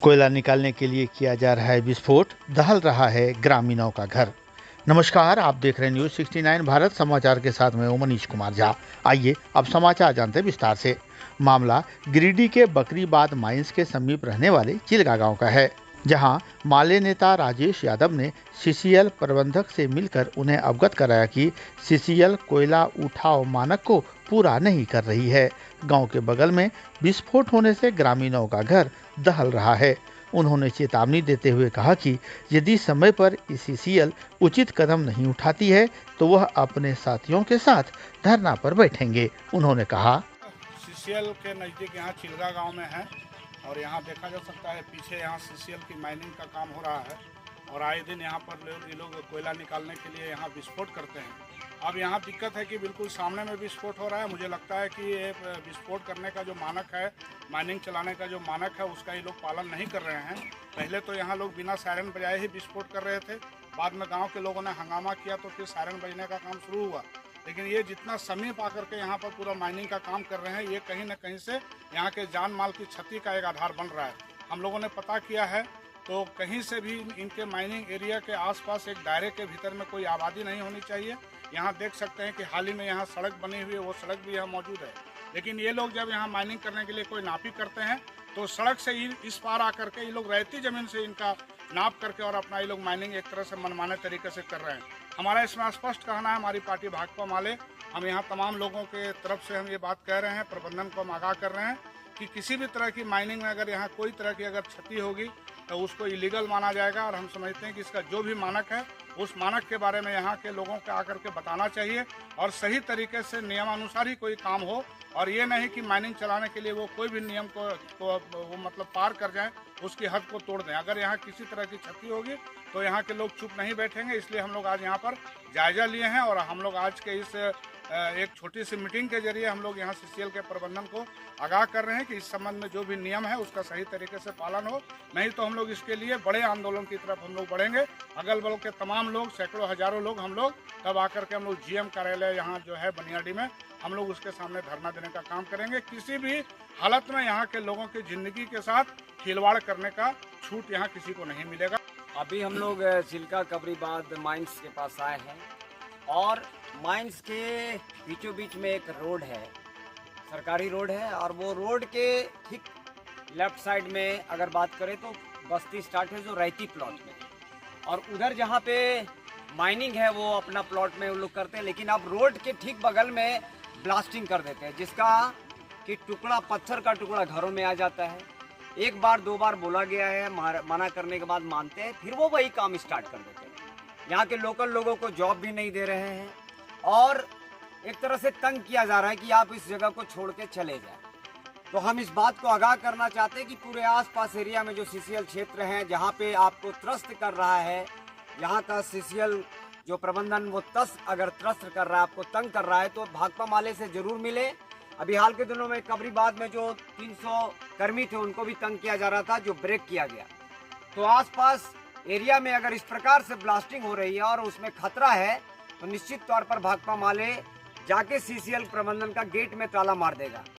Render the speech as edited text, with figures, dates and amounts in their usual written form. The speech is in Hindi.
कोयला निकालने के लिए किया जा रहा है विस्फोट, दहल रहा है ग्रामीणों का घर। नमस्कार, आप देख रहे हैं न्यूज 69 भारत समाचार के साथ मैं हूं मनीष कुमार झा। आइए अब समाचार जानते हैं विस्तार से। मामला गिरिडीह के बकरीबाद माइंस के समीप रहने वाले चिलगा गांव का है, जहां माले नेता राजेश यादव ने सीसीएल प्रबंधक से मिलकर उन्हें अवगत कराया कि सीसीएल कोयला उठाव मानक को पूरा नहीं कर रही है। गांव के बगल में विस्फोट होने से ग्रामीणों का घर दहल रहा है। उन्होंने चेतावनी देते हुए कहा कि यदि समय पर सीसीएल उचित कदम नहीं उठाती है तो वह अपने साथियों के साथ धरना पर बैठेंगे। उन्होंने कहा, सीसीएल के नज़दीक यहाँ चिलगा गांव में है और यहाँ देखा जा सकता है पीछे यहाँ सीसीएल की माइनिंग का काम हो रहा है और आए दिन यहाँ पर ये लोग कोयला निकालने के लिए यहाँ विस्फोट करते हैं। अब यहाँ दिक्कत है कि बिल्कुल सामने में विस्फोट हो रहा है। मुझे लगता है कि ये विस्फोट करने का जो मानक है, माइनिंग चलाने का जो मानक है, उसका ये लोग पालन नहीं कर रहे हैं। पहले तो यहाँ लोग बिना सायरन बजाए ही विस्फोट कर रहे थे, बाद में गाँव के लोगों ने हंगामा किया तो फिर सायरन बजने का काम शुरू हुआ। लेकिन ये जितना समीप आकर के यहाँ पर पूरा माइनिंग का काम कर रहे हैं, ये कहीं ना कहीं से यहाँ के जान माल की क्षति का एक आधार बन रहा है। हम लोगों ने पता किया है तो कहीं से भी इनके माइनिंग एरिया के आसपास एक दायरे के भीतर में कोई आबादी नहीं होनी चाहिए। यहाँ देख सकते हैं कि हाल ही में यहाँ सड़क बनी हुई है, वो सड़क भी यहाँ मौजूद है। लेकिन ये लोग जब यहाँ माइनिंग करने के लिए कोई नापी करते हैं तो सड़क से इस पार आकर के ये लोग रहती ज़मीन से इनका नाप करके और अपना ये लोग माइनिंग एक तरह से मनमाने तरीके से कर रहे हैं। हमारा इसमें स्पष्ट कहना है, हमारी पार्टी भाकपा माले, हम यहाँ तमाम लोगों के तरफ से हम ये बात कह रहे हैं, प्रबंधन को हम आगाह कर रहे हैं कि किसी भी तरह की माइनिंग में अगर यहाँ कोई तरह की अगर क्षति होगी तो उसको इलीगल माना जाएगा। और हम समझते हैं कि इसका जो भी मानक है उस मानक के बारे में यहाँ के लोगों को आकर के बताना चाहिए और सही तरीके से नियमानुसार ही कोई काम हो, और ये नहीं कि माइनिंग चलाने के लिए वो कोई भी नियम को वो मतलब पार कर जाए, उसकी हद को तोड़ दें। अगर यहाँ किसी तरह की क्षति होगी तो यहाँ के लोग चुप नहीं बैठेंगे। इसलिए हम लोग आज यहाँ पर जायजा लिए हैं और हम लोग आज के इस एक छोटी सी मीटिंग के जरिए हम लोग यहाँ सीसीएल के प्रबंधन को आगाह कर रहे हैं कि इस संबंध में जो भी नियम है उसका सही तरीके से पालन हो, नहीं तो हम लोग इसके लिए बड़े आंदोलन की तरफ हम लोग बढ़ेंगे। अगल बगल के तमाम लोग, सैकड़ों हजारों लोग, हम लोग तब आकर के हम लोग जीएम कार्यालय यहाँ जो है बनियाडी में, हम लोग उसके सामने धरना देने का काम करेंगे। किसी भी हालत में यहाँ के लोगों की जिंदगी के साथ खिलवाड़ करने का छूट यहाँ किसी को नहीं मिलेगा। अभी हम लोग चिलका कबरीबाद माइंस के पास आए हैं और माइंस के बीचों बीच में एक रोड है, सरकारी रोड है, और वो रोड के ठीक लेफ्ट साइड में अगर बात करें तो बस्ती स्टार्ट है जो रहती प्लॉट में, और उधर जहाँ पे माइनिंग है वो अपना प्लॉट में वो लोग करते हैं। लेकिन अब रोड के ठीक बगल में ब्लास्टिंग कर देते हैं, जिसका कि टुकड़ा, पत्थर का टुकड़ा घरों में आ जाता है। एक बार दो बार बोला गया है, मना करने के बाद मानते हैं, फिर वो वही काम स्टार्ट कर देते हैं। यहाँ के लोकल लोगों को जॉब भी नहीं दे रहे हैं और एक तरह से तंग किया जा रहा है कि आप इस जगह को छोड़ के चले जाएं। तो हम इस बात को आगाह करना चाहते हैं कि पूरे आसपास एरिया में जो सीसीएल क्षेत्र हैं जहाँ पे आपको त्रस्त कर रहा है, यहाँ का सीसीएल जो प्रबंधन वो अगर त्रस्त कर रहा है, आपको तंग कर रहा है, तो भाकपा माले से जरूर मिले। अभी हाल के दिनों में कबरीबाद में जो 300 कर्मी थे उनको भी तंग किया जा रहा था, जो ब्रेक किया गया। तो आसपास एरिया में अगर इस प्रकार से ब्लास्टिंग हो रही है और उसमें खतरा है तो निश्चित तौर पर भाकपा माले जाके सीसीएल प्रबंधन का गेट में ताला मार देगा।